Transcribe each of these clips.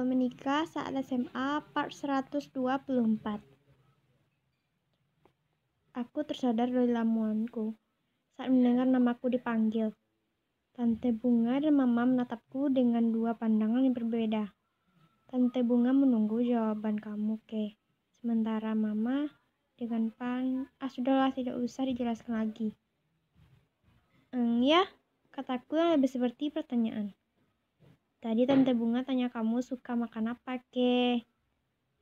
Awal Menikah Saat SMA Part 124. Aku tersadar dari lamunanku saat mendengar namaku dipanggil. Tante Bunga dan Mama menatapku dengan dua pandangan yang berbeda. Tante Bunga menunggu jawaban kamu, Ke. Sementara Mama dengan sudahlah, tidak usah dijelaskan lagi. Ya, kataku yang lebih seperti pertanyaan. Tadi Tante Bunga tanya kamu suka makan apa, Ke?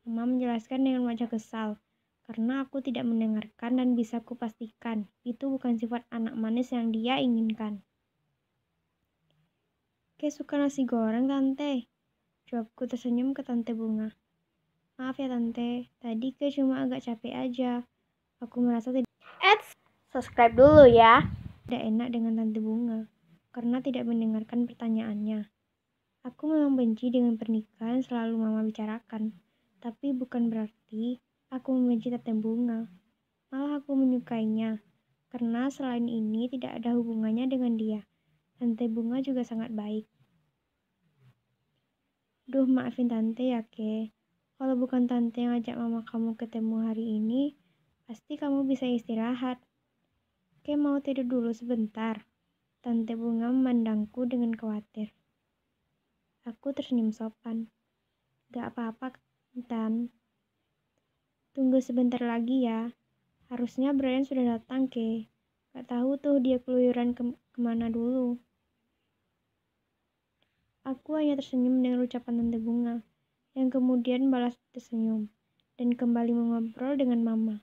Mama menjelaskan dengan wajah kesal, karena aku tidak mendengarkan dan bisa kupastikan itu bukan sifat anak manis yang dia inginkan. Ke suka nasi goreng, Tante? Jawabku tersenyum ke Tante Bunga. Maaf ya, Tante. Tadi Ke cuma agak capek aja. Aku merasa tidak... Subscribe dulu ya. Tidak enak dengan Tante Bunga, karena tidak mendengarkan pertanyaannya. Aku memang benci dengan pernikahan selalu Mama bicarakan. Tapi bukan berarti aku membenci Tante Bunga. Malah aku menyukainya, karena selain ini tidak ada hubungannya dengan dia. Tante Bunga juga sangat baik. Duh, maafin Tante ya, Ke. Kalau bukan Tante yang ajak Mama kamu ketemu hari ini, pasti kamu bisa istirahat. Ke mau tidur dulu sebentar. Tante Bunga memandangku dengan khawatir. Aku tersenyum sopan. Gak apa-apa, Tan. Tunggu sebentar lagi ya. Harusnya Brian sudah datang, Ke. Gak tahu tuh dia keluyuran kemana dulu. Aku hanya tersenyum dengan ucapan Tante Bunga, yang kemudian balas tersenyum, dan kembali mengobrol dengan Mama.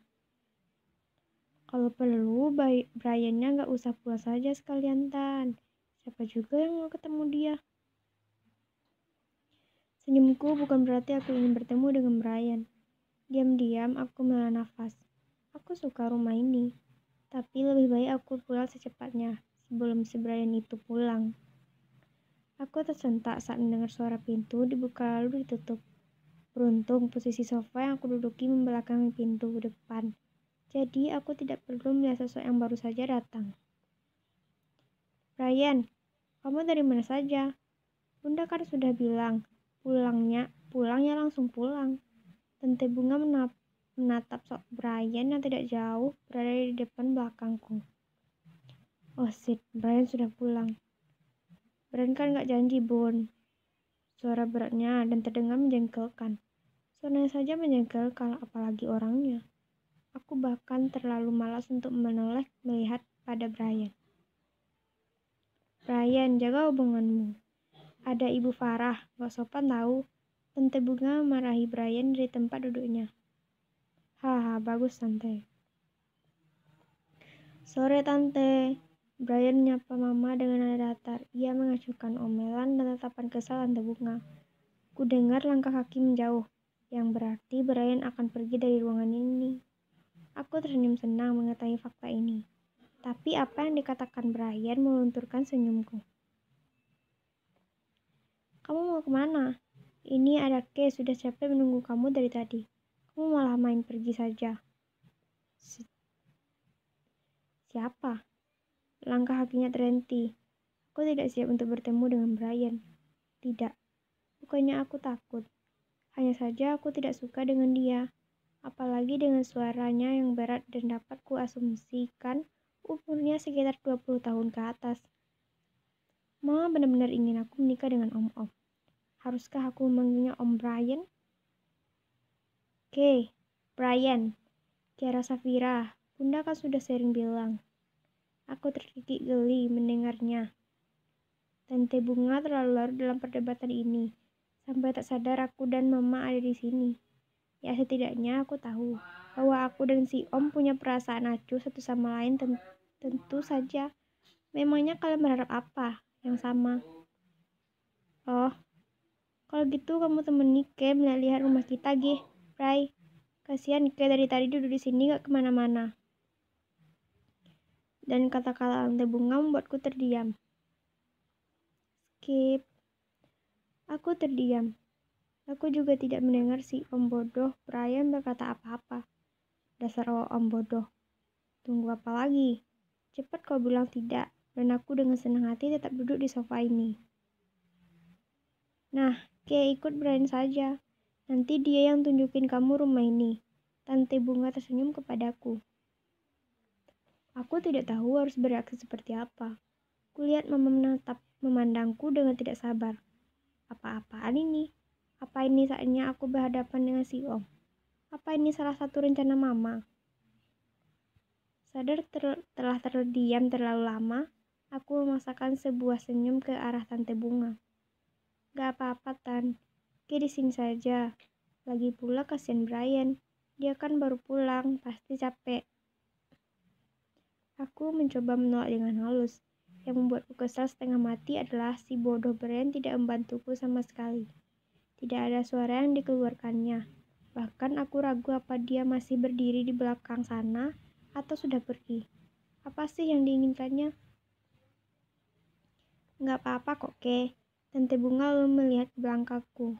Kalau perlu, Brian-nya gak usah pulang saja sekalian, Tan. Siapa juga yang mau ketemu dia? Senyumku bukan berarti aku ingin bertemu dengan Brian. Diam-diam aku menghela nafas. Aku suka rumah ini, tapi lebih baik aku pulang secepatnya, sebelum si Brian itu pulang. Aku tersentak saat mendengar suara pintu dibuka lalu ditutup. Beruntung posisi sofa yang aku duduki membelakangi pintu depan. Jadi aku tidak perlu melihat sosok yang baru saja datang. Brian, kamu dari mana saja? Bunda kan sudah bilang, pulangnya langsung pulang. Tante Bunga menatap sok Brian yang tidak jauh berada di depan belakangku. Oh shit, Brian sudah pulang. Brian kan gak janji, Bun. Suara beratnya dan terdengar menjengkelkan. Suaranya saja menjengkelkan, apalagi orangnya. Aku bahkan terlalu malas untuk menoleh melihat pada Brian. Brian, jaga hubunganmu. Ada Ibu Farah, gak sopan tahu. Tante Bunga memarahi Brian dari tempat duduknya. Haha, bagus Tante. Sore Tante. Brian menyapa Mama dengan nada datar. Ia mengacuhkan omelan dan tatapan kesal Tante Bunga. Ku dengar langkah kaki menjauh, yang berarti Brian akan pergi dari ruangan ini. Aku tersenyum senang mengetahui fakta ini. Tapi apa yang dikatakan Brian melunturkan senyumku. Kamu mau kemana? Ini ada Ke, sudah capek menunggu kamu dari tadi. Kamu malah main pergi saja. Siapa? Langkah kakinya terhenti. Aku tidak siap untuk bertemu dengan Brian. Tidak. Bukannya aku takut. Hanya saja aku tidak suka dengan dia. Apalagi dengan suaranya yang berat dan dapat kuasumsikan umurnya sekitar 20 tahun ke atas. Mama benar-benar ingin aku menikah dengan Om-Om. Haruskah aku memanggilnya Om Brian? Oke, Brian. Kiara Safira, Bunda kan sudah sering bilang. Aku terkikik geli mendengarnya. Tante Bunga terlalu larut dalam perdebatan ini, sampai tak sadar aku dan Mama ada di sini. Ya setidaknya aku tahu bahwa aku dan si Om punya perasaan acuh satu sama lain tentu saja. Memangnya kalian berharap apa? Yang sama. Oh, kalau gitu kamu temani Ke melihat rumah kita, Gih. Bray, kasihan Ke dari tadi duduk di sini gak kemana-mana. Dan kata-kata Tante Bunga membuatku terdiam. Skip. Aku terdiam. Aku juga tidak mendengar si Om bodoh Brian berkata apa-apa. Dasar Om bodoh. Tunggu apa lagi? Cepat kau bilang tidak, dan aku dengan senang hati tetap duduk di sofa ini. Nah, Oke, ikut Brian saja. Nanti dia yang tunjukin kamu rumah ini. Tante Bunga tersenyum kepadaku. Aku tidak tahu harus bereaksi seperti apa. Kulihat Mama memandangku dengan tidak sabar. Apa-apaan ini? Apa ini saatnya aku berhadapan dengan si Om? Apa ini salah satu rencana Mama? Sadar telah terdiam terlalu lama, aku memaksakan sebuah senyum ke arah Tante Bunga. Gak apa-apa, Tan. Oke, di sini saja. Lagi pula kasihan Brian. Dia kan baru pulang, pasti capek. Aku mencoba menolak dengan halus. Yang membuatku kesal setengah mati adalah si bodoh Brian tidak membantuku sama sekali. Tidak ada suara yang dikeluarkannya. Bahkan aku ragu apa dia masih berdiri di belakang sana atau sudah pergi. Apa sih yang diinginkannya? Nggak apa-apa kok, Ke. Tante Bunga lalu melihat ke belakangku.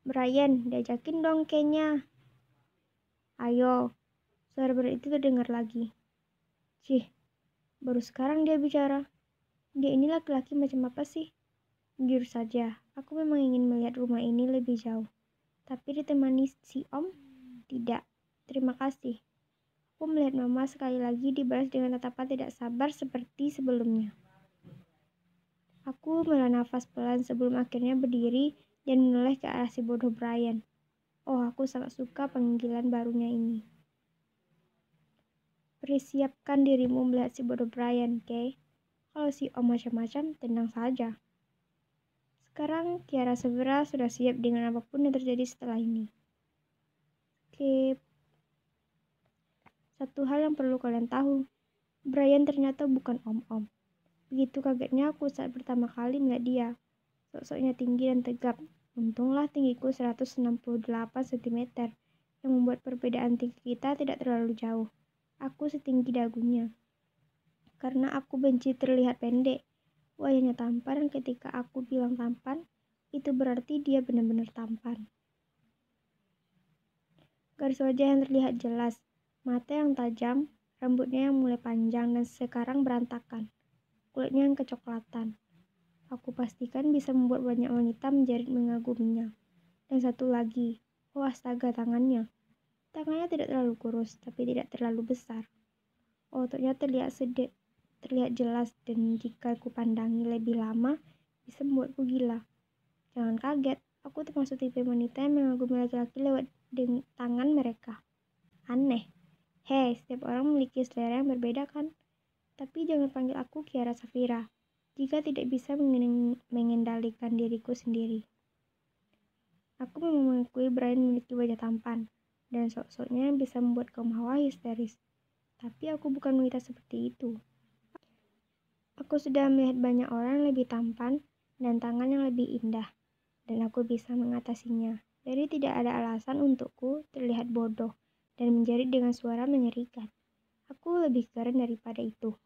Brian, diajakin dong Ke-nya. Ayo, suara berat itu terdengar lagi. Cih, baru sekarang dia bicara. Dia ini laki-laki macam apa sih? Jujur saja, aku memang ingin melihat rumah ini lebih jauh. Tapi ditemani si Om? Tidak, terima kasih. Aku melihat Mama sekali lagi dibalas dengan tatapan tidak sabar seperti sebelumnya. Aku menghela nafas pelan sebelum akhirnya berdiri dan menoleh ke arah si bodoh Brian. Oh, aku sangat suka panggilan barunya ini. Persiapkan dirimu melihat si bodoh Brian, Kay. Kalau si Om macam-macam, tenang saja. Sekarang Kiara Severa sudah siap dengan apapun yang terjadi setelah ini. Oke, satu hal yang perlu kalian tahu, Brian ternyata bukan om-om. Begitu kagetnya aku saat pertama kali melihat dia. Sosoknya tinggi dan tegap. Untunglah tinggiku 168 cm, yang membuat perbedaan tinggi kita tidak terlalu jauh. Aku setinggi dagunya. Karena aku benci terlihat pendek. Wajahnya tampan, ketika aku bilang tampan, itu berarti dia benar-benar tampan. Garis wajah yang terlihat jelas, mata yang tajam, rambutnya yang mulai panjang dan sekarang berantakan, kulitnya yang kecoklatan. Aku pastikan bisa membuat banyak wanita menjerit mengaguminya. Dan satu lagi, oh astaga tangannya. Tangannya tidak terlalu kurus, tapi tidak terlalu besar. Ototnya terlihat jelas dan jika ku pandangi lebih lama, bisa membuatku gila. Jangan kaget, aku termasuk tipe wanita yang mengagumi laki-laki lewat tangan mereka. Aneh. Hei, setiap orang memiliki selera yang berbeda kan? Tapi jangan panggil aku Kiara Safira, jika tidak bisa mengendalikan diriku sendiri. Aku memang mengakui Brian memiliki wajah tampan, dan sok-soknya bisa membuat kaum hawa histeris. Tapi aku bukan wanita seperti itu. Aku sudah melihat banyak orang yang lebih tampan dan tangan yang lebih indah, dan aku bisa mengatasinya. Jadi tidak ada alasan untukku terlihat bodoh dan menjerit dengan suara mengerikan. Aku lebih keren daripada itu.